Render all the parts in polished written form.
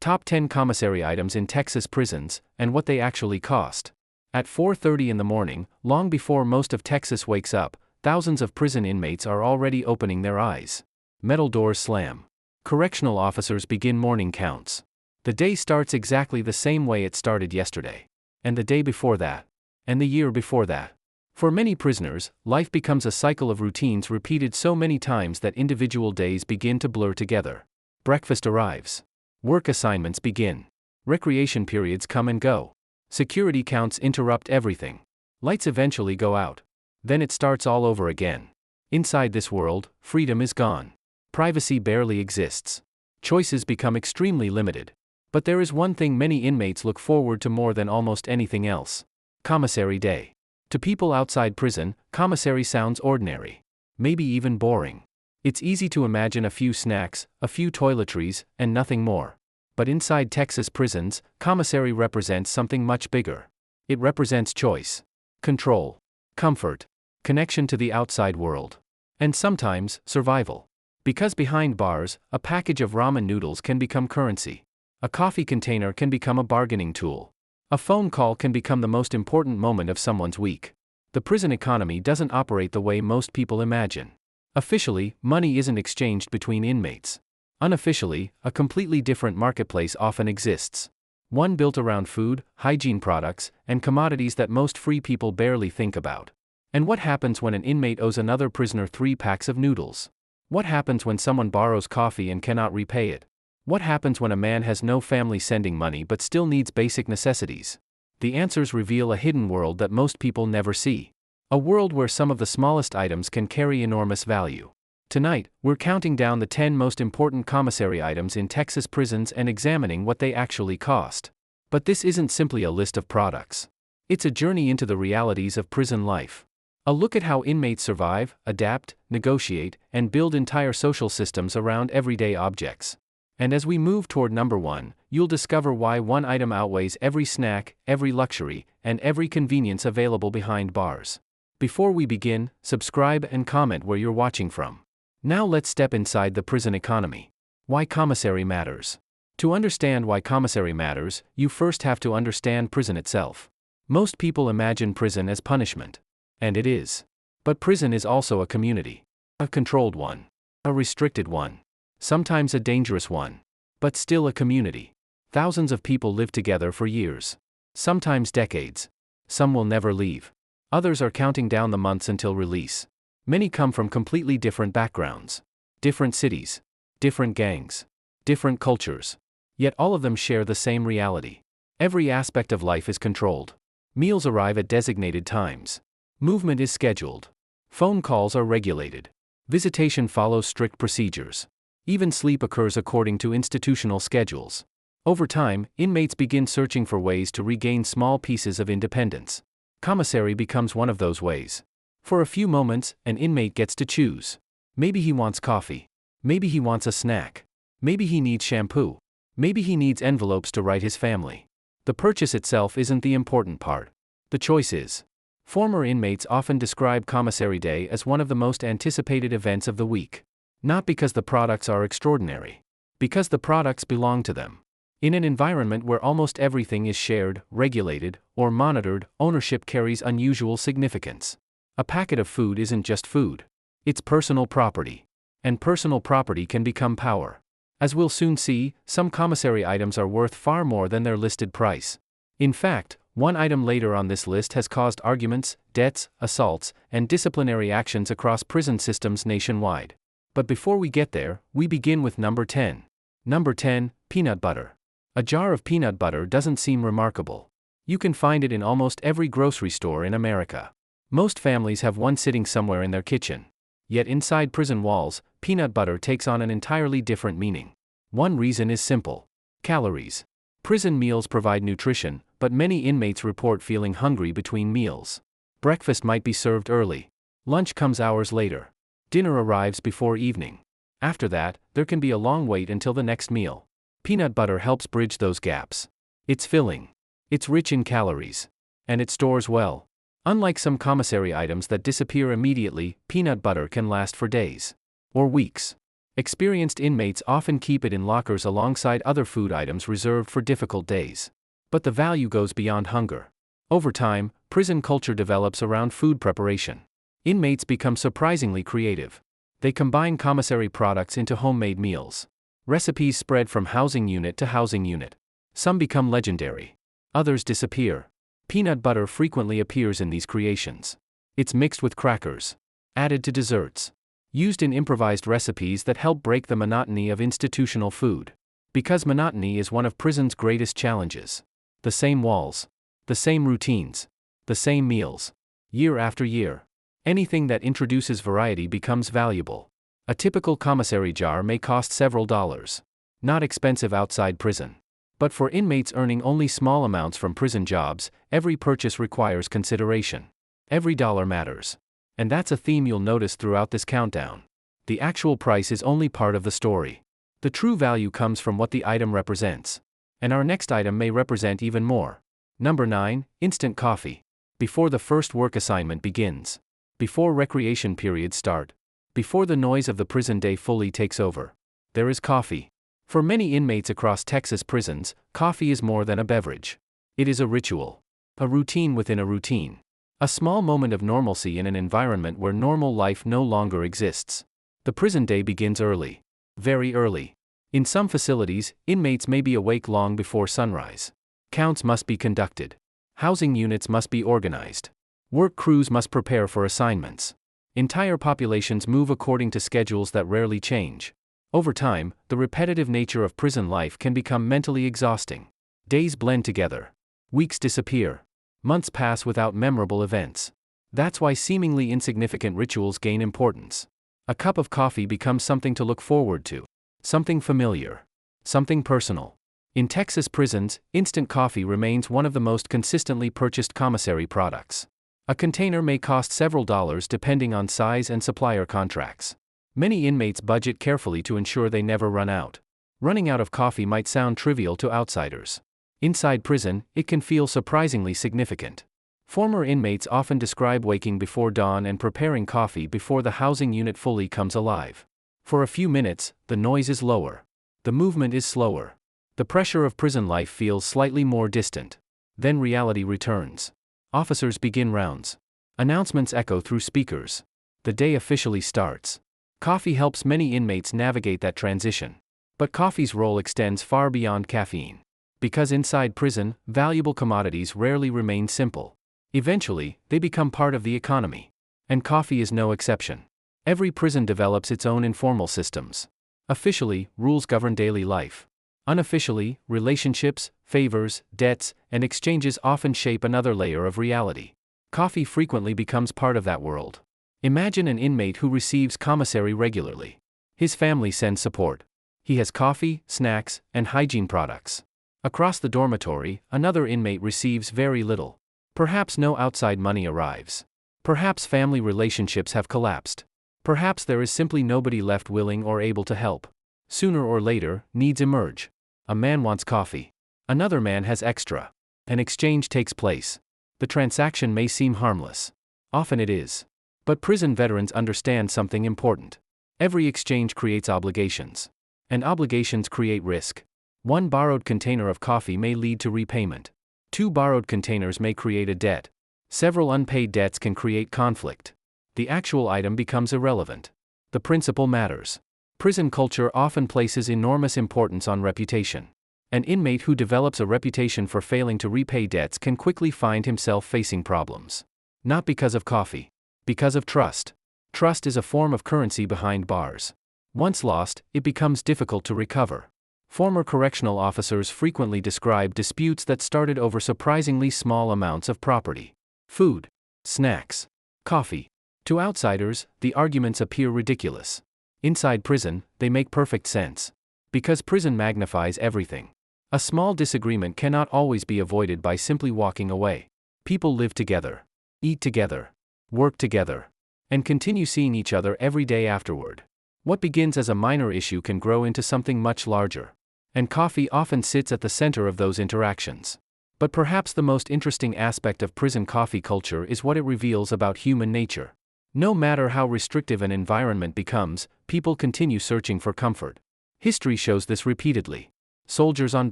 Top 10 commissary items in Texas prisons, and what they actually cost. At 4:30 in the morning, long before most of Texas wakes up, thousands of prison inmates are already opening their eyes. Metal doors slam. Correctional officers begin morning counts. The day starts exactly the same way it started yesterday. And the day before that. And the year before that. For many prisoners, life becomes a cycle of routines repeated so many times that individual days begin to blur together. Breakfast arrives. Work assignments begin. Recreation periods come and go. Security counts interrupt everything. Lights eventually go out. Then it starts all over again. Inside this world, freedom is gone. Privacy barely exists. Choices become extremely limited. But there is one thing many inmates look forward to more than almost anything else. Commissary Day. To people outside prison, commissary sounds ordinary. Maybe even boring. It's easy to imagine a few snacks, a few toiletries, and nothing more. But inside Texas prisons, commissary represents something much bigger. It represents choice, control, comfort, connection to the outside world, and sometimes, survival. Because behind bars, a package of ramen noodles can become currency. A coffee container can become a bargaining tool. A phone call can become the most important moment of someone's week. The prison economy doesn't operate the way most people imagine. Officially, money isn't exchanged between inmates. Unofficially, a completely different marketplace often exists. One built around food, hygiene products, and commodities that most free people barely think about. And what happens when an inmate owes another prisoner 3 packs of noodles? What happens when someone borrows coffee and cannot repay it? What happens when a man has no family sending money but still needs basic necessities? The answers reveal a hidden world that most people never see. A world where some of the smallest items can carry enormous value. Tonight, we're counting down the 10 most important commissary items in Texas prisons and examining what they actually cost. But this isn't simply a list of products. It's a journey into the realities of prison life. A look at how inmates survive, adapt, negotiate, and build entire social systems around everyday objects. And as we move toward number 1, you'll discover why one item outweighs every snack, every luxury, and every convenience available behind bars. Before we begin, subscribe and comment where you're watching from. Now let's step inside the prison economy. Why commissary matters. To understand why commissary matters, you first have to understand prison itself. Most people imagine prison as punishment. And it is. But prison is also a community. A controlled one. A restricted one. Sometimes a dangerous one. But still a community. Thousands of people live together for years. Sometimes decades. Some will never leave. Others are counting down the months until release. Many come from completely different backgrounds. Different cities. Different gangs. Different cultures. Yet all of them share the same reality. Every aspect of life is controlled. Meals arrive at designated times. Movement is scheduled. Phone calls are regulated. Visitation follows strict procedures. Even sleep occurs according to institutional schedules. Over time, inmates begin searching for ways to regain small pieces of independence. Commissary becomes one of those ways. For a few moments, an inmate gets to choose. Maybe he wants coffee. Maybe he wants a snack. Maybe he needs shampoo. Maybe he needs envelopes to write his family. The purchase itself isn't the important part. The choice is. Former inmates often describe Commissary Day as one of the most anticipated events of the week. Not because the products are extraordinary. Because the products belong to them. In an environment where almost everything is shared, regulated, or monitored, ownership carries unusual significance. A packet of food isn't just food. It's personal property. And personal property can become power. As we'll soon see, some commissary items are worth far more than their listed price. In fact, one item later on this list has caused arguments, debts, assaults, and disciplinary actions across prison systems nationwide. But before we get there, we begin with number 10. Number 10, peanut butter. A jar of peanut butter doesn't seem remarkable. You can find it in almost every grocery store in America. Most families have one sitting somewhere in their kitchen. Yet inside prison walls, peanut butter takes on an entirely different meaning. One reason is simple. Calories. Prison meals provide nutrition, but many inmates report feeling hungry between meals. Breakfast might be served early. Lunch comes hours later. Dinner arrives before evening. After that, there can be a long wait until the next meal. Peanut butter helps bridge those gaps. It's filling. It's rich in calories. And it stores well. Unlike some commissary items that disappear immediately, peanut butter can last for days. Or weeks. Experienced inmates often keep it in lockers alongside other food items reserved for difficult days. But the value goes beyond hunger. Over time, prison culture develops around food preparation. Inmates become surprisingly creative. They combine commissary products into homemade meals. Recipes spread from housing unit to housing unit. Some become legendary. Others disappear. Peanut butter frequently appears in these creations. It's mixed with crackers. Added to desserts. Used in improvised recipes that help break the monotony of institutional food. Because monotony is one of prison's greatest challenges. The same walls. The same routines. The same meals. Year after year. Anything that introduces variety becomes valuable. A typical commissary jar may cost several dollars. Not expensive outside prison. But for inmates earning only small amounts from prison jobs, every purchase requires consideration. Every dollar matters. And that's a theme you'll notice throughout this countdown. The actual price is only part of the story. The true value comes from what the item represents. And our next item may represent even more. Number 9, instant coffee. Before the first work assignment begins. Before recreation periods start. Before the noise of the prison day fully takes over. There is coffee. For many inmates across Texas prisons, coffee is more than a beverage. It is a ritual. A routine within a routine. A small moment of normalcy in an environment where normal life no longer exists. The prison day begins early. Very early. In some facilities, inmates may be awake long before sunrise. Counts must be conducted. Housing units must be organized. Work crews must prepare for assignments. Entire populations move according to schedules that rarely change. Over time, the repetitive nature of prison life can become mentally exhausting. Days blend together. Weeks disappear. Months pass without memorable events. That's why seemingly insignificant rituals gain importance. A cup of coffee becomes something to look forward to. Something familiar. Something personal. In Texas prisons, instant coffee remains one of the most consistently purchased commissary products. A container may cost several dollars depending on size and supplier contracts. Many inmates budget carefully to ensure they never run out. Running out of coffee might sound trivial to outsiders. Inside prison, it can feel surprisingly significant. Former inmates often describe waking before dawn and preparing coffee before the housing unit fully comes alive. For a few minutes, the noise is lower. The movement is slower. The pressure of prison life feels slightly more distant. Then reality returns. Officers begin rounds. Announcements echo through speakers. The day officially starts. Coffee helps many inmates navigate that transition. But coffee's role extends far beyond caffeine. Because inside prison, valuable commodities rarely remain simple. Eventually, they become part of the economy. And coffee is no exception. Every prison develops its own informal systems. Officially, rules govern daily life. Unofficially, relationships, favors, debts, and exchanges often shape another layer of reality. Coffee frequently becomes part of that world. Imagine an inmate who receives commissary regularly. His family sends support. He has coffee, snacks, and hygiene products. Across the dormitory, another inmate receives very little. Perhaps no outside money arrives. Perhaps family relationships have collapsed. Perhaps there is simply nobody left willing or able to help. Sooner or later, needs emerge. A man wants coffee. Another man has extra. An exchange takes place. The transaction may seem harmless. Often it is. But prison veterans understand something important. Every exchange creates obligations. And obligations create risk. One borrowed container of coffee may lead to repayment. 2 borrowed containers may create a debt. Several unpaid debts can create conflict. The actual item becomes irrelevant. The principle matters. Prison culture often places enormous importance on reputation. An inmate who develops a reputation for failing to repay debts can quickly find himself facing problems. Not because of coffee. Because of trust. Trust is a form of currency behind bars. Once lost, it becomes difficult to recover. Former correctional officers frequently describe disputes that started over surprisingly small amounts of property. Food. Snacks. Coffee. To outsiders, the arguments appear ridiculous. Inside prison, they make perfect sense. Because prison magnifies everything. A small disagreement cannot always be avoided by simply walking away. People live together. Eat together. Work together. And continue seeing each other every day afterward. What begins as a minor issue can grow into something much larger. And coffee often sits at the center of those interactions. But perhaps the most interesting aspect of prison coffee culture is what it reveals about human nature. No matter how restrictive an environment becomes, people continue searching for comfort. History shows this repeatedly. Soldiers on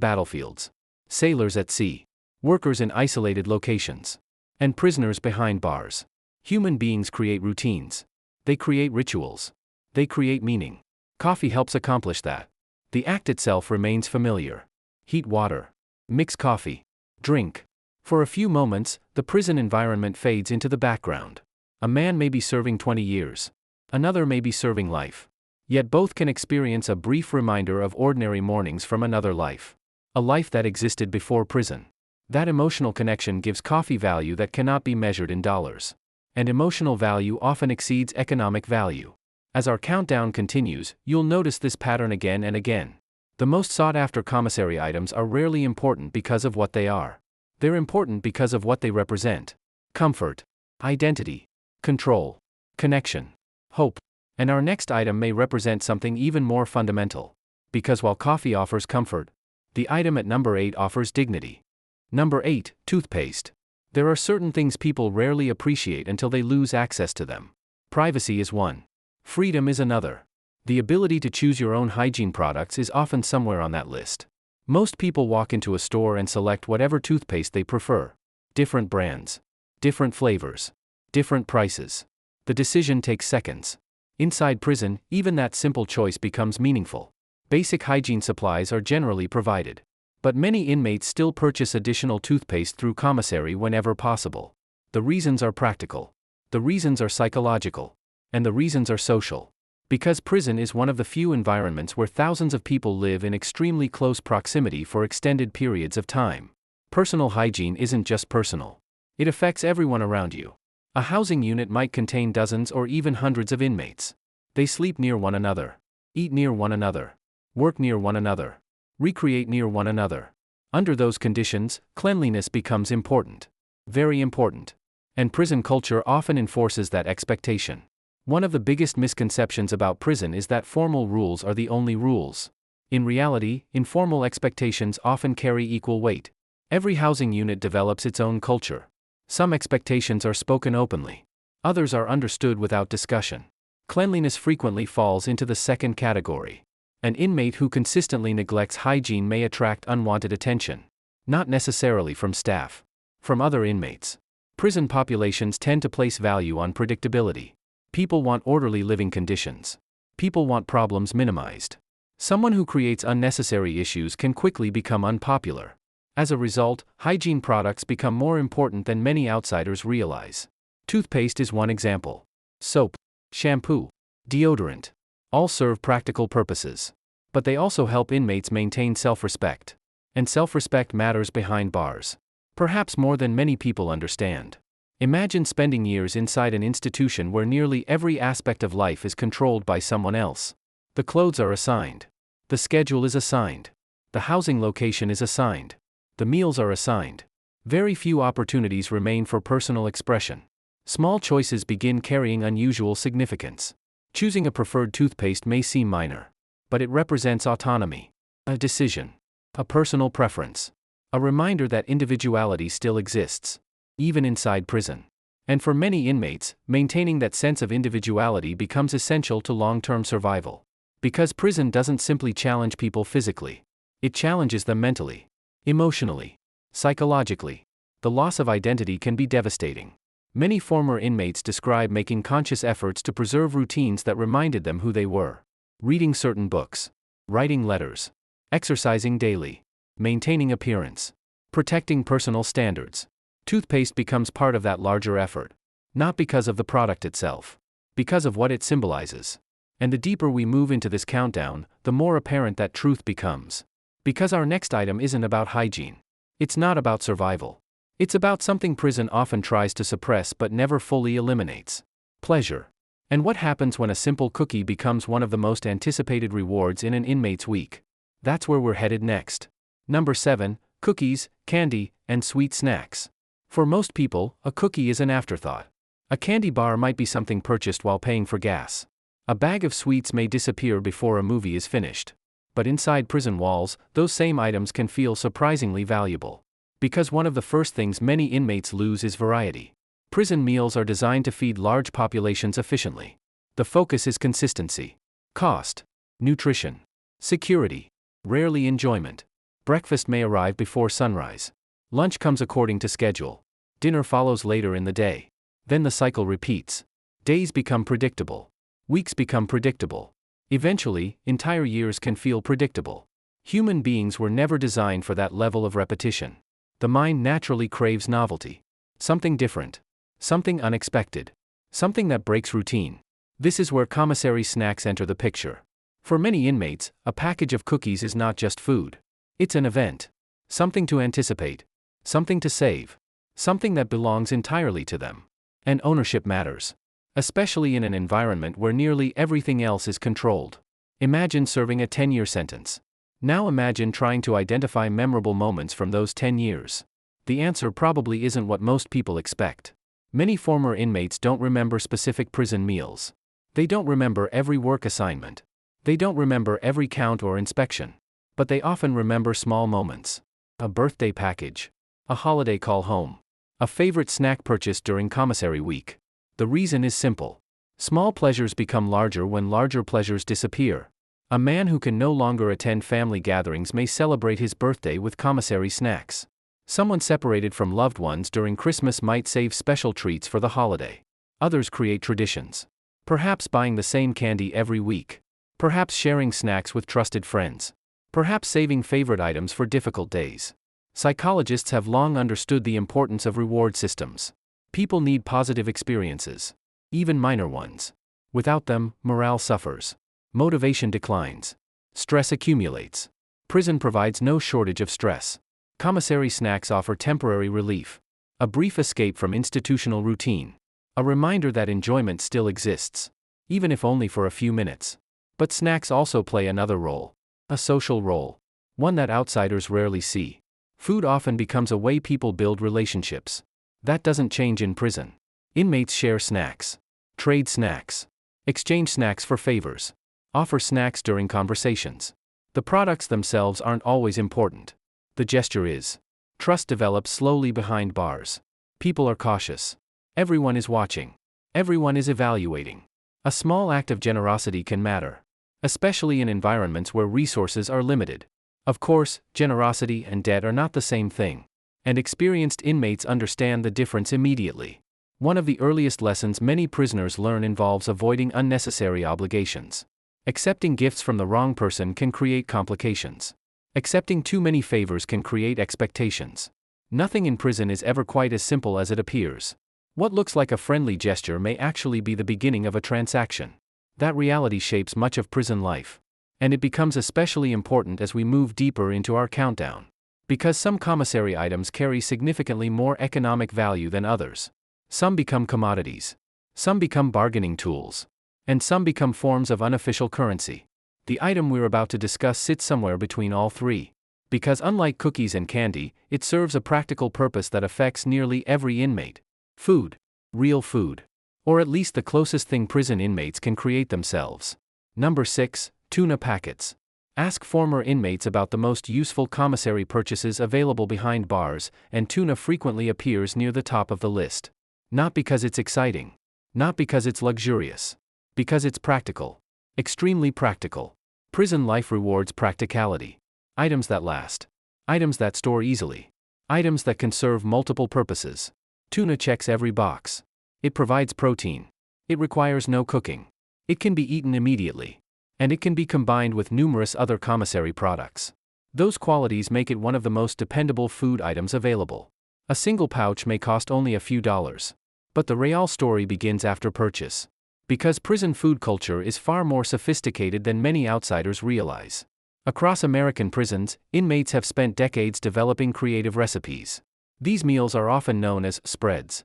battlefields, sailors at sea, workers in isolated locations, and prisoners behind bars. Human beings create routines. They create rituals. They create meaning. Coffee helps accomplish that. The act itself remains familiar. Heat water. Mix coffee. Drink. For a few moments, the prison environment fades into the background. A man may be serving 20 years. Another may be serving life. Yet both can experience a brief reminder of ordinary mornings from another life. A life that existed before prison. That emotional connection gives coffee value that cannot be measured in dollars. And emotional value often exceeds economic value. As our countdown continues, you'll notice this pattern again and again. The most sought-after commissary items are rarely important because of what they are. They're important because of what they represent. Comfort, identity, control, connection, hope. And our next item may represent something even more fundamental. Because while coffee offers comfort, the item at number 8 offers dignity. Number 8, toothpaste. There are certain things people rarely appreciate until they lose access to them. Privacy is one. Freedom is another. The ability to choose your own hygiene products is often somewhere on that list. Most people walk into a store and select whatever toothpaste they prefer. Different brands, different flavors, different prices. The decision takes seconds. Inside prison, even that simple choice becomes meaningful. Basic hygiene supplies are generally provided. But many inmates still purchase additional toothpaste through commissary whenever possible. The reasons are practical. The reasons are psychological. And the reasons are social. Because prison is one of the few environments where thousands of people live in extremely close proximity for extended periods of time. Personal hygiene isn't just personal. It affects everyone around you. A housing unit might contain dozens or even hundreds of inmates. They sleep near one another, eat near one another, work near one another, recreate near one another. Under those conditions, cleanliness becomes important. Very important. And prison culture often enforces that expectation. One of the biggest misconceptions about prison is that formal rules are the only rules. In reality, informal expectations often carry equal weight. Every housing unit develops its own culture. Some expectations are spoken openly. Others are understood without discussion. Cleanliness frequently falls into the second category. An inmate who consistently neglects hygiene may attract unwanted attention. Not necessarily from staff. From other inmates. Prison populations tend to place value on predictability. People want orderly living conditions. People want problems minimized. Someone who creates unnecessary issues can quickly become unpopular. As a result, hygiene products become more important than many outsiders realize. Toothpaste is one example. Soap, shampoo, deodorant. All serve practical purposes. But they also help inmates maintain self-respect. And self-respect matters behind bars. Perhaps more than many people understand. Imagine spending years inside an institution where nearly every aspect of life is controlled by someone else. The clothes are assigned. The schedule is assigned. The housing location is assigned. The meals are assigned. Very few opportunities remain for personal expression. Small choices begin carrying unusual significance. Choosing a preferred toothpaste may seem minor. But it represents autonomy. A decision. A personal preference. A reminder that individuality still exists. Even inside prison. And for many inmates, maintaining that sense of individuality becomes essential to long-term survival. Because prison doesn't simply challenge people physically. It challenges them mentally, emotionally, psychologically. The loss of identity can be devastating. Many former inmates describe making conscious efforts to preserve routines that reminded them who they were. Reading certain books, writing letters, exercising daily, maintaining appearance, protecting personal standards. Toothpaste becomes part of that larger effort. Not because of the product itself. Because of what it symbolizes. And the deeper we move into this countdown, the more apparent that truth becomes. Because our next item isn't about hygiene. It's not about survival. It's about something prison often tries to suppress but never fully eliminates. Pleasure. And what happens when a simple cookie becomes one of the most anticipated rewards in an inmate's week? That's where we're headed next. Number 7, cookies, candy, and sweet snacks. For most people, a cookie is an afterthought. A candy bar might be something purchased while paying for gas. A bag of sweets may disappear before a movie is finished. But inside prison walls, those same items can feel surprisingly valuable. Because one of the first things many inmates lose is variety. Prison meals are designed to feed large populations efficiently. The focus is consistency. Cost. Nutrition. Security. Rarely enjoyment. Breakfast may arrive before sunrise. Lunch comes according to schedule. Dinner follows later in the day. Then the cycle repeats. Days become predictable. Weeks become predictable. Eventually, entire years can feel predictable. Human beings were never designed for that level of repetition. The mind naturally craves novelty. Something different. Something unexpected. Something that breaks routine. This is where commissary snacks enter the picture. For many inmates, a package of cookies is not just food. It's an event. Something to anticipate. Something to save. Something that belongs entirely to them. And ownership matters. Especially in an environment where nearly everything else is controlled. Imagine serving a 10-year sentence. Now imagine trying to identify memorable moments from those 10 years. The answer probably isn't what most people expect. Many former inmates don't remember specific prison meals. They don't remember every work assignment. They don't remember every count or inspection. But they often remember small moments. A birthday package. A holiday call home. A favorite snack purchased during commissary week. The reason is simple. Small pleasures become larger when larger pleasures disappear. A man who can no longer attend family gatherings may celebrate his birthday with commissary snacks. Someone separated from loved ones during Christmas might save special treats for the holiday. Others create traditions. Perhaps buying the same candy every week. Perhaps sharing snacks with trusted friends. Perhaps saving favorite items for difficult days. Psychologists have long understood the importance of reward systems. People need positive experiences. Even minor ones. Without them, morale suffers. Motivation declines. Stress accumulates. Prison provides no shortage of stress. Commissary snacks offer temporary relief. A brief escape from institutional routine. A reminder that enjoyment still exists. Even if only for a few minutes. But snacks also play another role. A social role. One that outsiders rarely see. Food often becomes a way people build relationships. That doesn't change in prison. Inmates share snacks. Trade snacks. Exchange snacks for favors. Offer snacks during conversations. The products themselves aren't always important. The gesture is. Trust develops slowly behind bars. People are cautious. Everyone is watching. Everyone is evaluating. A small act of generosity can matter. Especially in environments where resources are limited. Of course, generosity and debt are not the same thing. And experienced inmates understand the difference immediately. One of the earliest lessons many prisoners learn involves avoiding unnecessary obligations. Accepting gifts from the wrong person can create complications. Accepting too many favors can create expectations. Nothing in prison is ever quite as simple as it appears. What looks like a friendly gesture may actually be the beginning of a transaction. That reality shapes much of prison life. And it becomes especially important as we move deeper into our countdown. Because some commissary items carry significantly more economic value than others. Some become commodities. Some become bargaining tools. And some become forms of unofficial currency. The item we're about to discuss sits somewhere between all three. Because unlike cookies and candy, it serves a practical purpose that affects nearly every inmate. Food. Real food. Or at least the closest thing prison inmates can create themselves. Number 6. Tuna packets. Ask former inmates about the most useful commissary purchases available behind bars, and tuna frequently appears near the top of the list. Not because it's exciting. Not because it's luxurious. Because it's practical. Extremely practical. Prison life rewards practicality. Items that last. Items that store easily. Items that can serve multiple purposes. Tuna checks every box. It provides protein. It requires no cooking. It can be eaten immediately. And it can be combined with numerous other commissary products. Those qualities make it one of the most dependable food items available. A single pouch may cost only a few dollars. But the real story begins after purchase. Because prison food culture is far more sophisticated than many outsiders realize. Across American prisons, inmates have spent decades developing creative recipes. These meals are often known as spreads.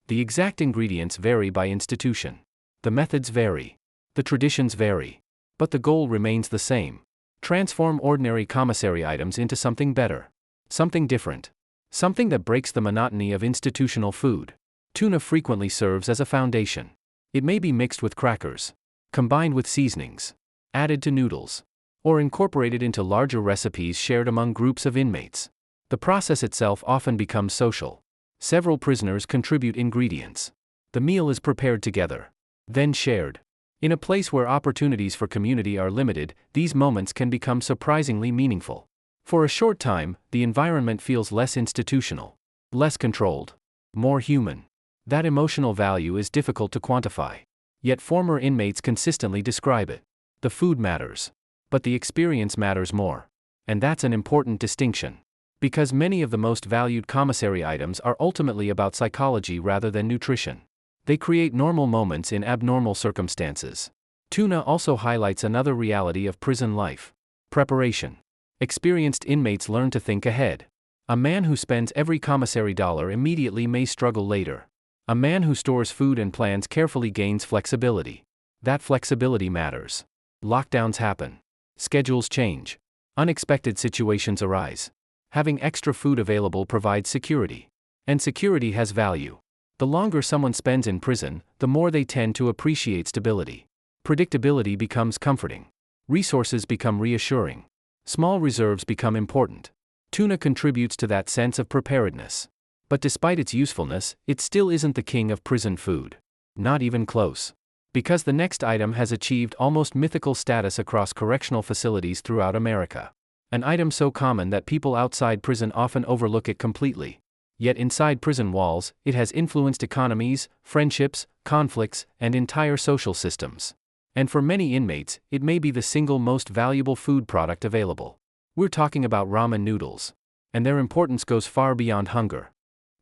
The exact ingredients vary by institution. The methods vary. The traditions vary. But the goal remains the same. Transform ordinary commissary items into something better. Something different. Something that breaks the monotony of institutional food. Tuna frequently serves as a foundation. It may be mixed with crackers, combined with seasonings, added to noodles, or incorporated into larger recipes shared among groups of inmates. The process itself often becomes social. Several prisoners contribute ingredients. The meal is prepared together, then shared. In a place where opportunities for community are limited, these moments can become surprisingly meaningful. For a short time, the environment feels less institutional, less controlled, more human. That emotional value is difficult to quantify. Yet former inmates consistently describe it. The food matters, but the experience matters more. And that's an important distinction. Because many of the most valued commissary items are ultimately about psychology rather than nutrition. They create normal moments in abnormal circumstances. Tuna also highlights another reality of prison life: preparation. Experienced inmates learn to think ahead. A man who spends every commissary dollar immediately may struggle later. A man who stores food and plans carefully gains flexibility. That flexibility matters. Lockdowns happen. Schedules change. Unexpected situations arise. Having extra food available provides security. And security has value. The longer someone spends in prison, the more they tend to appreciate stability. Predictability becomes comforting. Resources become reassuring. Small reserves become important. Tuna contributes to that sense of preparedness. But despite its usefulness, it still isn't the king of prison food. Not even close. Because the next item has achieved almost mythical status across correctional facilities throughout America. An item so common that people outside prison often overlook it completely. Yet inside prison walls, it has influenced economies, friendships, conflicts, and entire social systems. And for many inmates, it may be the single most valuable food product available. We're talking about ramen noodles. And their importance goes far beyond hunger.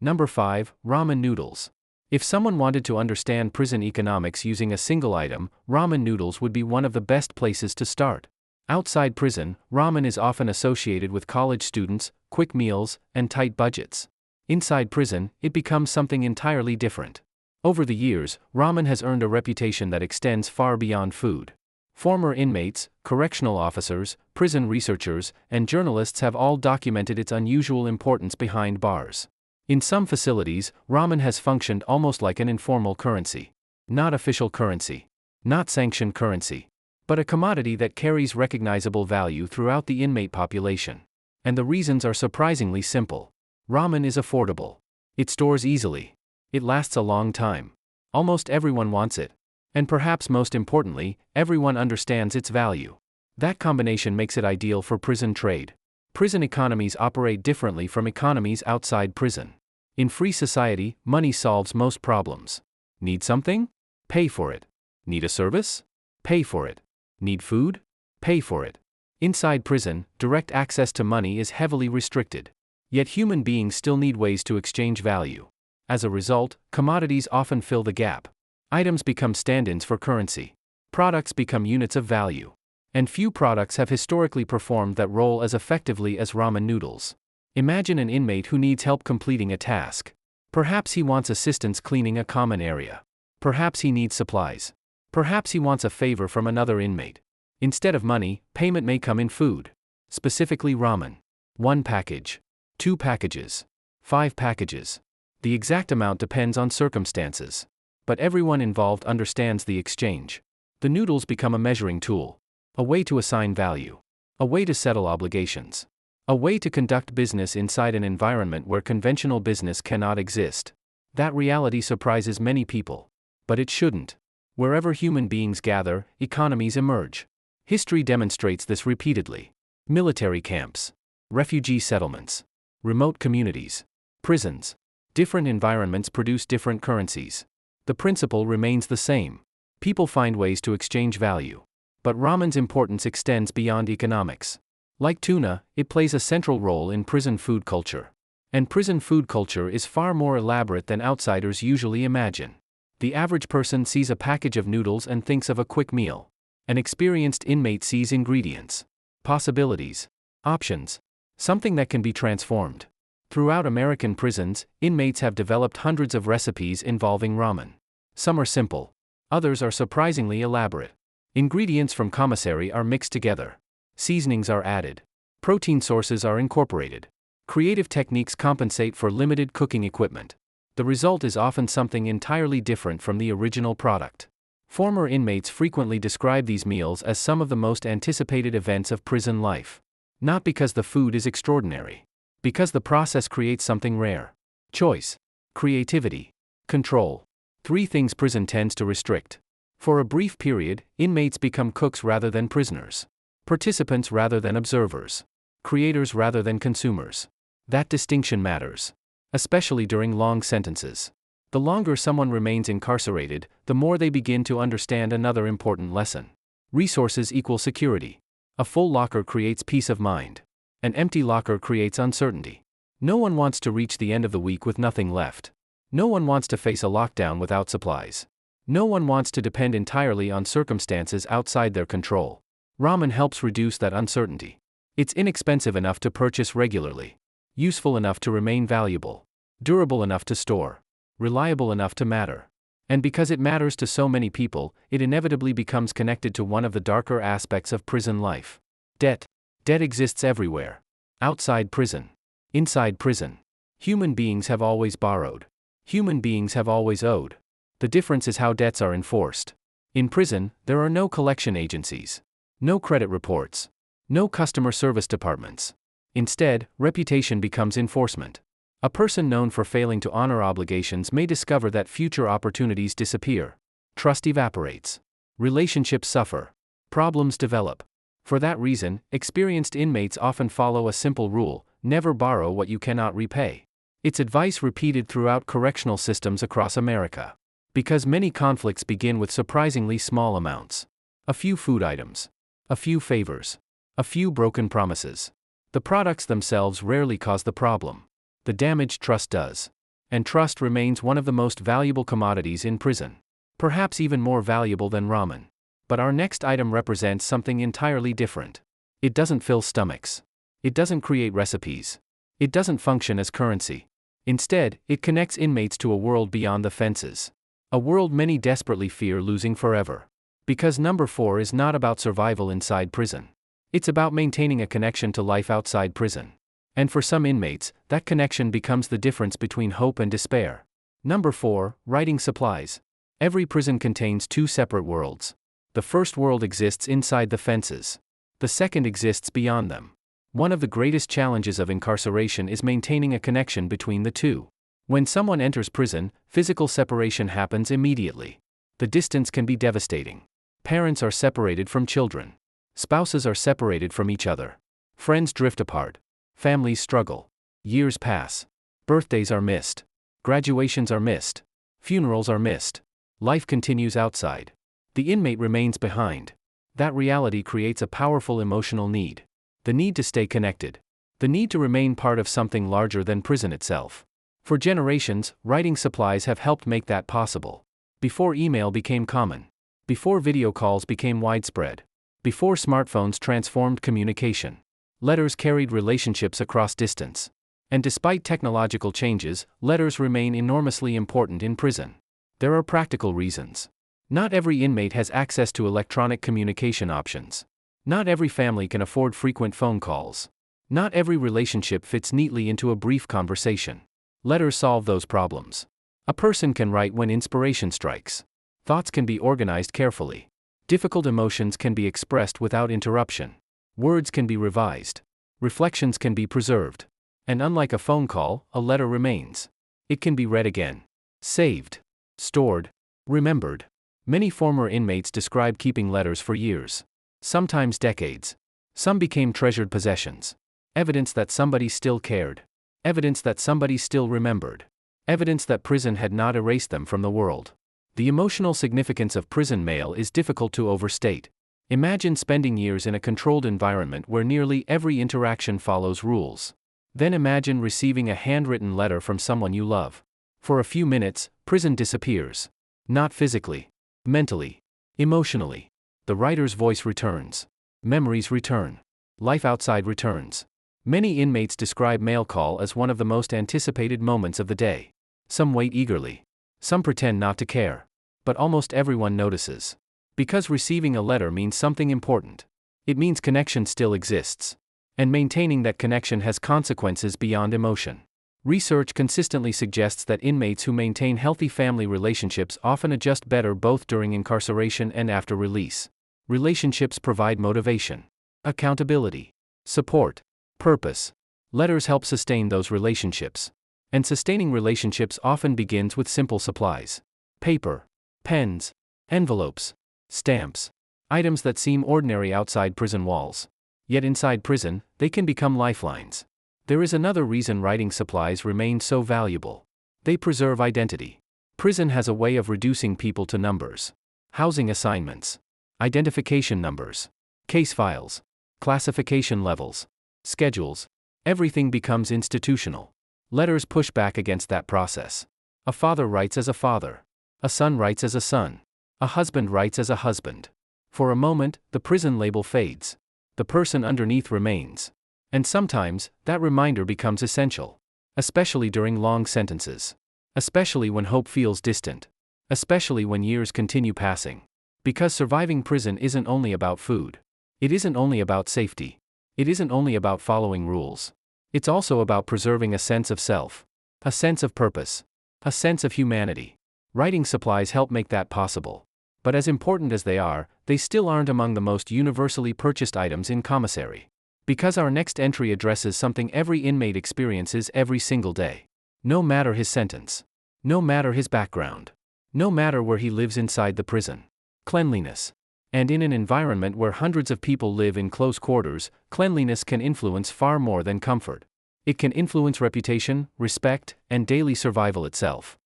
Number 5, ramen noodles. If someone wanted to understand prison economics using a single item, ramen noodles would be one of the best places to start. Outside prison, ramen is often associated with college students, quick meals, and tight budgets. Inside prison, it becomes something entirely different. Over the years, ramen has earned a reputation that extends far beyond food. Former inmates, correctional officers, prison researchers, and journalists have all documented its unusual importance behind bars. In some facilities, ramen has functioned almost like an informal currency. Not official currency. Not sanctioned currency. But a commodity that carries recognizable value throughout the inmate population. And the reasons are surprisingly simple. Ramen is affordable. It stores easily. It lasts a long time. Almost everyone wants it. And perhaps most importantly, everyone understands its value. That combination makes it ideal for prison trade. Prison economies operate differently from economies outside prison. In free society, money solves most problems. Need something? Pay for it. Need a service? Pay for it. Need food? Pay for it. Inside prison, direct access to money is heavily restricted. Yet human beings still need ways to exchange value. As a result, commodities often fill the gap. Items become stand-ins for currency. Products become units of value. And few products have historically performed that role as effectively as ramen noodles. Imagine an inmate who needs help completing a task. Perhaps he wants assistance cleaning a common area. Perhaps he needs supplies. Perhaps he wants a favor from another inmate. Instead of money, payment may come in food. Specifically ramen. 1 package. 2 packages. 5 packages. The exact amount depends on circumstances. But everyone involved understands the exchange. The noodles become a measuring tool. A way to assign value. A way to settle obligations. A way to conduct business inside an environment where conventional business cannot exist. That reality surprises many people. But it shouldn't. Wherever human beings gather, economies emerge. History demonstrates this repeatedly. Military camps. Refugee settlements. Remote communities. Prisons. Different environments produce different currencies. The principle remains the same. People find ways to exchange value. But ramen's importance extends beyond economics. Like tuna, it plays a central role in prison food culture. And prison food culture is far more elaborate than outsiders usually imagine. The average person sees a package of noodles and thinks of a quick meal. An experienced inmate sees ingredients, possibilities, options, something that can be transformed. Throughout American prisons, inmates have developed hundreds of recipes involving ramen. Some are simple. Others are surprisingly elaborate. Ingredients from Commissary are mixed together. Seasonings are added. Protein sources are incorporated. Creative techniques compensate for limited cooking equipment. The result is often something entirely different from the original product. Former inmates frequently describe these meals as some of the most anticipated events of prison life. Not because the food is extraordinary. Because the process creates something rare. Choice. Creativity. Control. 3 things prison tends to restrict. For a brief period, inmates become cooks rather than prisoners. Participants rather than observers. Creators rather than consumers. That distinction matters. Especially during long sentences. The longer someone remains incarcerated, the more they begin to understand another important lesson. Resources equal security. A full locker creates peace of mind. An empty locker creates uncertainty. No one wants to reach the end of the week with nothing left. No one wants to face a lockdown without supplies. No one wants to depend entirely on circumstances outside their control. Ramen helps reduce that uncertainty. It's inexpensive enough to purchase regularly. Useful enough to remain valuable. Durable enough to store. Reliable enough to matter. And because it matters to so many people, it inevitably becomes connected to one of the darker aspects of prison life. Debt. Debt exists everywhere. Outside prison. Inside prison. Human beings have always borrowed. Human beings have always owed. The difference is how debts are enforced. In prison, there are no collection agencies. No credit reports. No customer service departments. Instead, reputation becomes enforcement. A person known for failing to honor obligations may discover that future opportunities disappear. Trust evaporates. Relationships suffer. Problems develop. For that reason, experienced inmates often follow a simple rule: never borrow what you cannot repay. It's advice repeated throughout correctional systems across America. Because many conflicts begin with surprisingly small amounts. A few food items. A few favors. A few broken promises. The products themselves rarely cause the problem. The damage trust does. And trust remains one of the most valuable commodities in prison. Perhaps even more valuable than ramen. But our next item represents something entirely different. It doesn't fill stomachs. It doesn't create recipes. It doesn't function as currency. Instead, it connects inmates to a world beyond the fences. A world many desperately fear losing forever. Because number 4 is not about survival inside prison. It's about maintaining a connection to life outside prison. And for some inmates, that connection becomes the difference between hope and despair. Number 4, writing supplies. Every prison contains 2 separate worlds. The first world exists inside the fences. The second exists beyond them. One of the greatest challenges of incarceration is maintaining a connection between the two. When someone enters prison, physical separation happens immediately. The distance can be devastating. Parents are separated from children. Spouses are separated from each other. Friends drift apart. Families struggle. Years pass. Birthdays are missed. Graduations are missed. Funerals are missed. Life continues outside. The inmate remains behind. That reality creates a powerful emotional need. The need to stay connected. The need to remain part of something larger than prison itself. For generations, writing supplies have helped make that possible. Before email became common. Before video calls became widespread. Before smartphones transformed communication. Letters carried relationships across distance. And despite technological changes, letters remain enormously important in prison. There are practical reasons. Not every inmate has access to electronic communication options. Not every family can afford frequent phone calls. Not every relationship fits neatly into a brief conversation. Letters solve those problems. A person can write when inspiration strikes. Thoughts can be organized carefully. Difficult emotions can be expressed without interruption. Words can be revised. Reflections can be preserved. And unlike a phone call, a letter remains. It can be read again. Saved. Stored. Remembered. Many former inmates describe keeping letters for years. Sometimes decades. Some became treasured possessions. Evidence that somebody still cared. Evidence that somebody still remembered. Evidence that prison had not erased them from the world. The emotional significance of prison mail is difficult to overstate. Imagine spending years in a controlled environment where nearly every interaction follows rules. Then imagine receiving a handwritten letter from someone you love. For a few minutes, prison disappears. Not physically. Mentally. Emotionally. The writer's voice returns. Memories return. Life outside returns. Many inmates describe mail call as one of the most anticipated moments of the day. Some wait eagerly. Some pretend not to care. But almost everyone notices. Because receiving a letter means something important. It means connection still exists. And maintaining that connection has consequences beyond emotion. Research consistently suggests that inmates who maintain healthy family relationships often adjust better both during incarceration and after release. Relationships provide motivation, accountability, support, purpose. Letters help sustain those relationships. And sustaining relationships often begins with simple supplies: paper, pens, envelopes, stamps, items that seem ordinary outside prison walls. Yet inside prison, they can become lifelines. There is another reason writing supplies remain so valuable. They preserve identity. Prison has a way of reducing people to numbers. Housing assignments, identification numbers, case files, classification levels, schedules. Everything becomes institutional. Letters push back against that process. A father writes as a father. A son writes as a son. A husband writes as a husband. For a moment, the prison label fades. The person underneath remains. And sometimes, that reminder becomes essential. Especially during long sentences. Especially when hope feels distant. Especially when years continue passing. Because surviving prison isn't only about food. It isn't only about safety. It isn't only about following rules. It's also about preserving a sense of self. A sense of purpose. A sense of humanity. Writing supplies help make that possible. But as important as they are, they still aren't among the most universally purchased items in Commissary. Because our next entry addresses something every inmate experiences every single day. No matter his sentence. No matter his background. No matter where he lives inside the prison. Cleanliness. And in an environment where hundreds of people live in close quarters, cleanliness can influence far more than comfort. It can influence reputation, respect, and daily survival itself.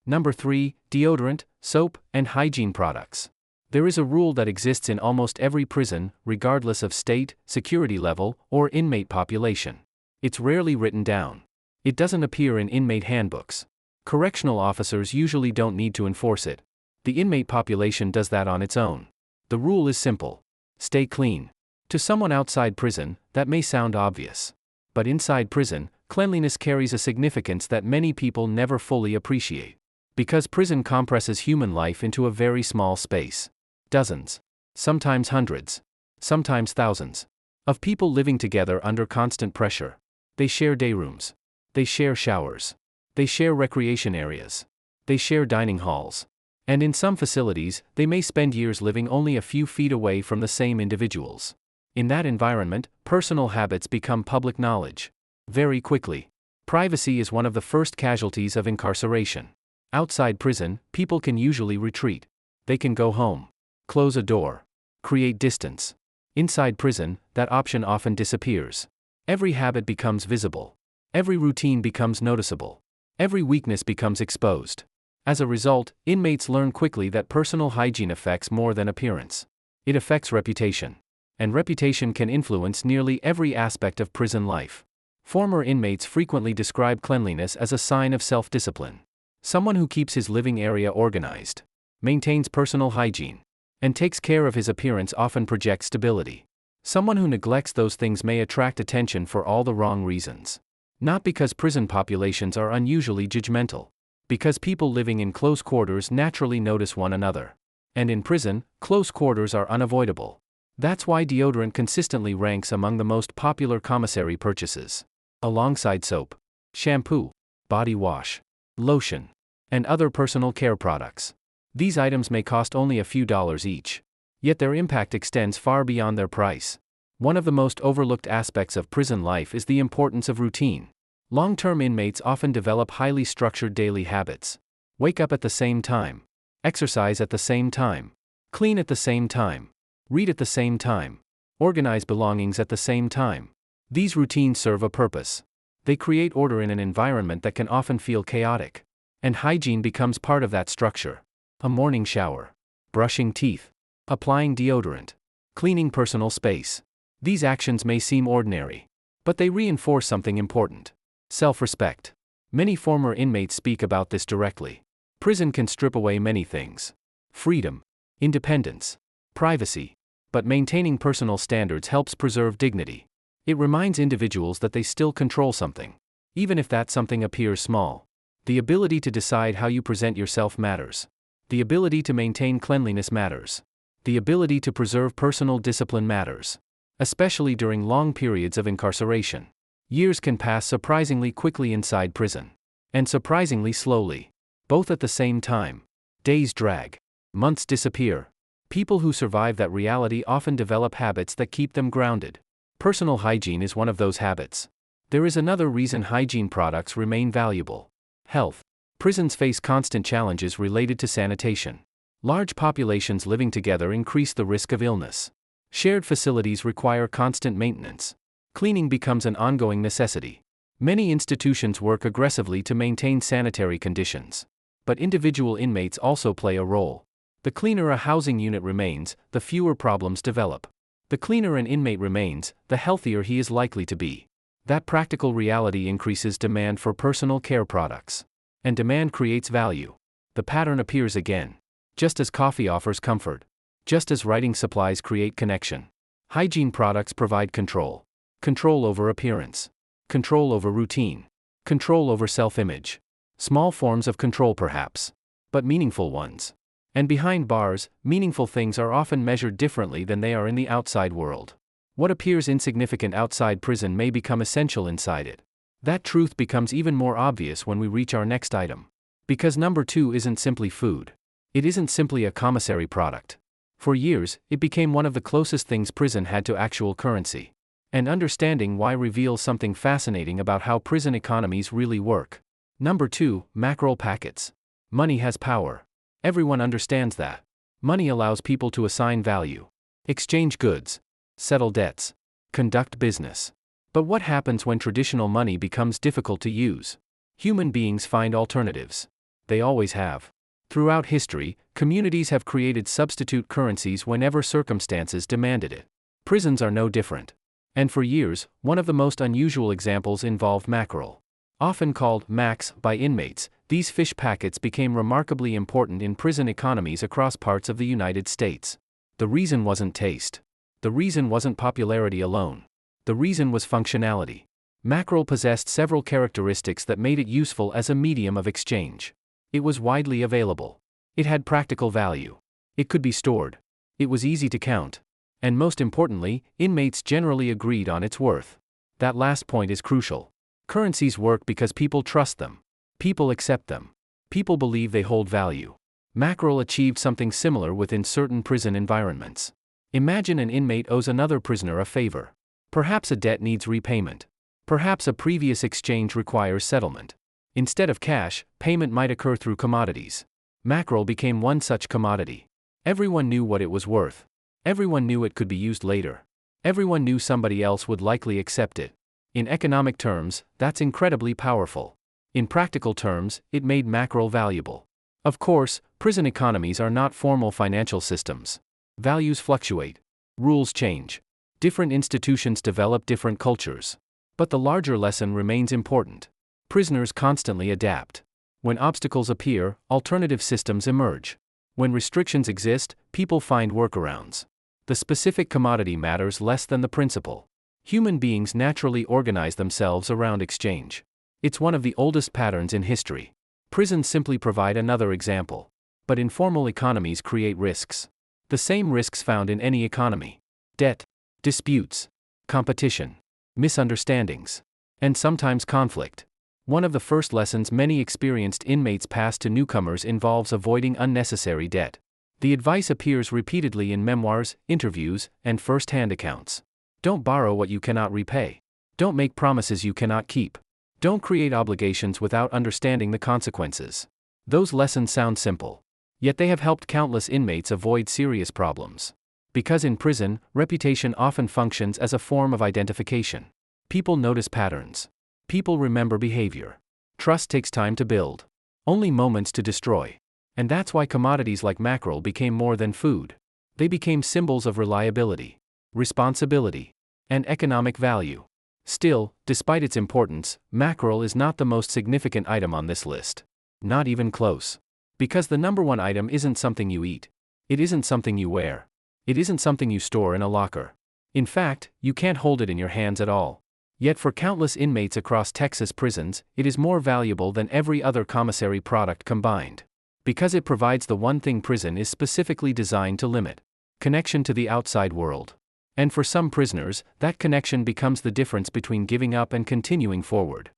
Number 3, deodorant, soap, and hygiene products. There is a rule that exists in almost every prison, regardless of state, security level, or inmate population. It's rarely written down. It doesn't appear in inmate handbooks. Correctional officers usually don't need to enforce it. The inmate population does that on its own. The rule is simple. Stay clean. To someone outside prison, that may sound obvious. But inside prison, cleanliness carries a significance that many people never fully appreciate. Because prison compresses human life into a very small space. Dozens, sometimes hundreds, sometimes thousands, of people living together under constant pressure. They share day rooms. They share showers. They share recreation areas. They share dining halls. And in some facilities, they may spend years living only a few feet away from the same individuals. In that environment, personal habits become public knowledge. Very quickly. Privacy is one of the first casualties of incarceration. Outside prison, people can usually retreat. They can go home. Close a door. Create distance. Inside prison, that option often disappears. Every habit becomes visible. Every routine becomes noticeable. Every weakness becomes exposed. As a result, inmates learn quickly that personal hygiene affects more than appearance. It affects reputation. And reputation can influence nearly every aspect of prison life. Former inmates frequently describe cleanliness as a sign of self-discipline. Someone who keeps his living area organized, maintains personal hygiene, and takes care of his appearance often projects stability. Someone who neglects those things may attract attention for all the wrong reasons. Not because prison populations are unusually judgmental. Because people living in close quarters naturally notice one another. And in prison, close quarters are unavoidable. That's why deodorant consistently ranks among the most popular commissary purchases. Alongside soap, shampoo, body wash, lotion, and other personal care products. These items may cost only a few dollars each. Yet their impact extends far beyond their price. One of the most overlooked aspects of prison life is the importance of routine. Long-term inmates often develop highly structured daily habits. Wake up at the same time. Exercise at the same time. Clean at the same time. Read at the same time. Organize belongings at the same time. These routines serve a purpose. They create order in an environment that can often feel chaotic. And hygiene becomes part of that structure. A morning shower. Brushing teeth. Applying deodorant. Cleaning personal space. These actions may seem ordinary. But they reinforce something important. Self-respect. Many former inmates speak about this directly. Prison can strip away many things. Freedom. Independence. Privacy. But maintaining personal standards helps preserve dignity. It reminds individuals that they still control something. Even if that something appears small. The ability to decide how you present yourself matters. The ability to maintain cleanliness matters. The ability to preserve personal discipline matters. Especially during long periods of incarceration. Years can pass surprisingly quickly inside prison. And surprisingly slowly. Both at the same time. Days drag. Months disappear. People who survive that reality often develop habits that keep them grounded. Personal hygiene is one of those habits. There is another reason hygiene products remain valuable. Health. Prisons face constant challenges related to sanitation. Large populations living together increase the risk of illness. Shared facilities require constant maintenance. Cleaning becomes an ongoing necessity. Many institutions work aggressively to maintain sanitary conditions. But individual inmates also play a role. The cleaner a housing unit remains, the fewer problems develop. The cleaner an inmate remains, the healthier he is likely to be. That practical reality increases demand for personal care products. And demand creates value. The pattern appears again. Just as coffee offers comfort. Just as writing supplies create connection. Hygiene products provide control. Control over appearance. Control over routine. Control over self-image. Small forms of control perhaps. But meaningful ones. And behind bars, meaningful things are often measured differently than they are in the outside world. What appears insignificant outside prison may become essential inside it. That truth becomes even more obvious when we reach our next item. Because number 2 isn't simply food. It isn't simply a commissary product. For years, it became one of the closest things prison had to actual currency. And understanding why reveals something fascinating about how prison economies really work. Number 2, mackerel packets. Money has power. Everyone understands that. Money allows people to assign value. Exchange goods. Settle debts. Conduct business. But what happens when traditional money becomes difficult to use? Human beings find alternatives. They always have. Throughout history, communities have created substitute currencies whenever circumstances demanded it. Prisons are no different. And for years, one of the most unusual examples involved mackerel. Often called macs by inmates, these fish packets became remarkably important in prison economies across parts of the United States. The reason wasn't taste. The reason wasn't popularity alone. The reason was functionality. Mackerel possessed several characteristics that made it useful as a medium of exchange. It was widely available. It had practical value. It could be stored. It was easy to count. And most importantly, inmates generally agreed on its worth. That last point is crucial. Currencies work because people trust them. People accept them. People believe they hold value. Mackerel achieved something similar within certain prison environments. Imagine an inmate owes another prisoner a favor. Perhaps a debt needs repayment. Perhaps a previous exchange requires settlement. Instead of cash, payment might occur through commodities. Mackerel became one such commodity. Everyone knew what it was worth. Everyone knew it could be used later. Everyone knew somebody else would likely accept it. In economic terms, that's incredibly powerful. In practical terms, it made mackerel valuable. Of course, prison economies are not formal financial systems. Values fluctuate. Rules change. Different institutions develop different cultures. But the larger lesson remains important. Prisoners constantly adapt. When obstacles appear, alternative systems emerge. When restrictions exist, people find workarounds. The specific commodity matters less than the principle. Human beings naturally organize themselves around exchange. It's one of the oldest patterns in history. Prisons simply provide another example. But informal economies create risks. The same risks found in any economy. Debt, disputes, competition, misunderstandings, and sometimes conflict. One of the first lessons many experienced inmates pass to newcomers involves avoiding unnecessary debt. The advice appears repeatedly in memoirs, interviews, and first-hand accounts. Don't borrow what you cannot repay. Don't make promises you cannot keep. Don't create obligations without understanding the consequences. Those lessons sound simple. Yet they have helped countless inmates avoid serious problems. Because in prison, reputation often functions as a form of identification. People notice patterns. People remember behavior. Trust takes time to build. Only moments to destroy. And that's why commodities like mackerel became more than food. They became symbols of reliability, responsibility, and economic value. Still, despite its importance, mackerel is not the most significant item on this list. Not even close. Because the number one item isn't something you eat. It isn't something you wear. It isn't something you store in a locker. In fact, you can't hold it in your hands at all. Yet for countless inmates across Texas prisons, it is more valuable than every other commissary product combined. Because it provides the one thing prison is specifically designed to limit: connection to the outside world. And for some prisoners, that connection becomes the difference between giving up and continuing forward.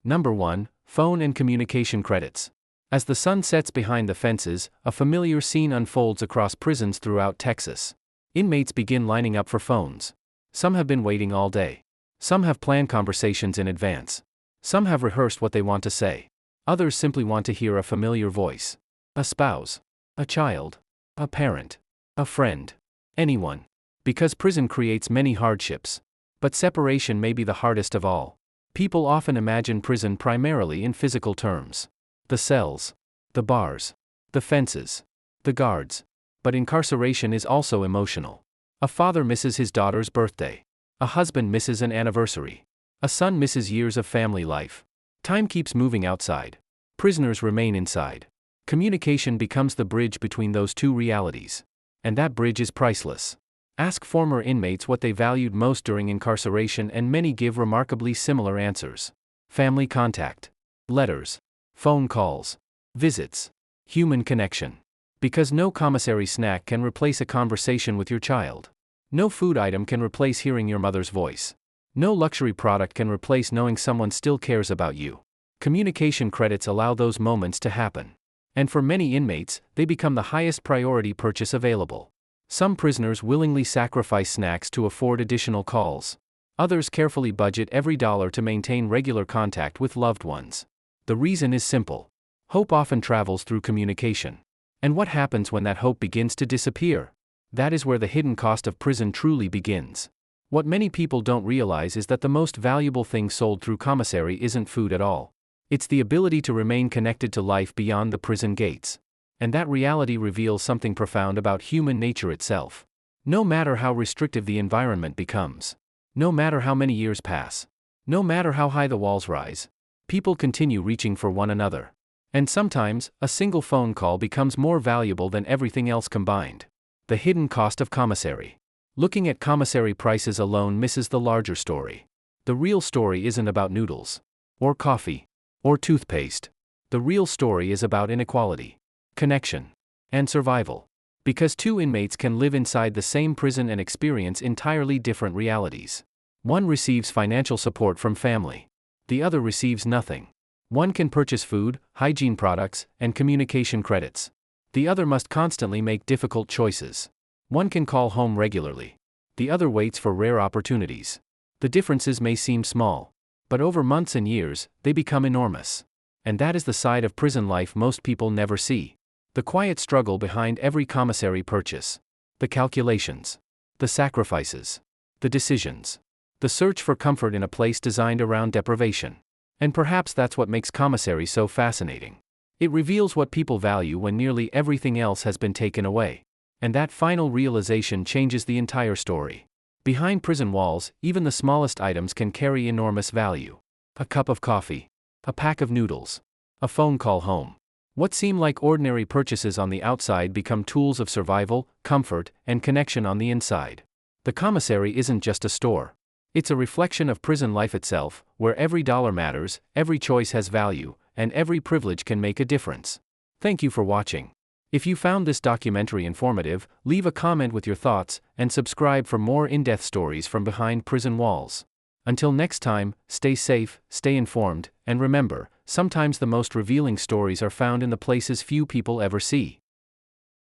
Number 1, phone and communication credits. As the sun sets behind the fences, a familiar scene unfolds across prisons throughout Texas. Inmates begin lining up for phones. Some have been waiting all day. Some have planned conversations in advance. Some have rehearsed what they want to say. Others simply want to hear a familiar voice. A spouse. A child. A parent. A friend. Anyone. Because prison creates many hardships. But separation may be the hardest of all. People often imagine prison primarily in physical terms. The cells. The bars. The fences. The guards. But incarceration is also emotional. A father misses his daughter's birthday. A husband misses an anniversary. A son misses years of family life. Time keeps moving outside. Prisoners remain inside. Communication becomes the bridge between those two realities. And that bridge is priceless. Ask former inmates what they valued most during incarceration, and many give remarkably similar answers. Family contact. Letters. Phone calls. Visits. Human connection. Because no commissary snack can replace a conversation with your child. No food item can replace hearing your mother's voice. No luxury product can replace knowing someone still cares about you. Communication credits allow those moments to happen. And for many inmates, they become the highest priority purchase available. Some prisoners willingly sacrifice snacks to afford additional calls. Others carefully budget every dollar to maintain regular contact with loved ones. The reason is simple. Hope often travels through communication. And what happens when that hope begins to disappear? That is where the hidden cost of prison truly begins. What many people don't realize is that the most valuable thing sold through commissary isn't food at all. It's the ability to remain connected to life beyond the prison gates. And that reality reveals something profound about human nature itself. No matter how restrictive the environment becomes, no matter how many years pass, no matter how high the walls rise, people continue reaching for one another. And sometimes, a single phone call becomes more valuable than everything else combined. The hidden cost of commissary. Looking at commissary prices alone misses the larger story. The real story isn't about noodles, or coffee, or toothpaste. The real story is about inequality, connection, and survival. Because two inmates can live inside the same prison and experience entirely different realities. One receives financial support from family. The other receives nothing. One can purchase food, hygiene products, and communication credits. The other must constantly make difficult choices. One can call home regularly. The other waits for rare opportunities. The differences may seem small, but over months and years, they become enormous. And that is the side of prison life most people never see. The quiet struggle behind every commissary purchase. The calculations. The sacrifices. The decisions. The search for comfort in a place designed around deprivation. And perhaps that's what makes commissary so fascinating. It reveals what people value when nearly everything else has been taken away. And that final realization changes the entire story. Behind prison walls, even the smallest items can carry enormous value. A cup of coffee. A pack of noodles. A phone call home. What seem like ordinary purchases on the outside become tools of survival, comfort, and connection on the inside. The commissary isn't just a store. It's a reflection of prison life itself, where every dollar matters, every choice has value, and every privilege can make a difference. Thank you for watching. If you found this documentary informative, leave a comment with your thoughts, and subscribe for more in-depth stories from behind prison walls. Until next time, stay safe, stay informed, and remember, sometimes the most revealing stories are found in the places few people ever see.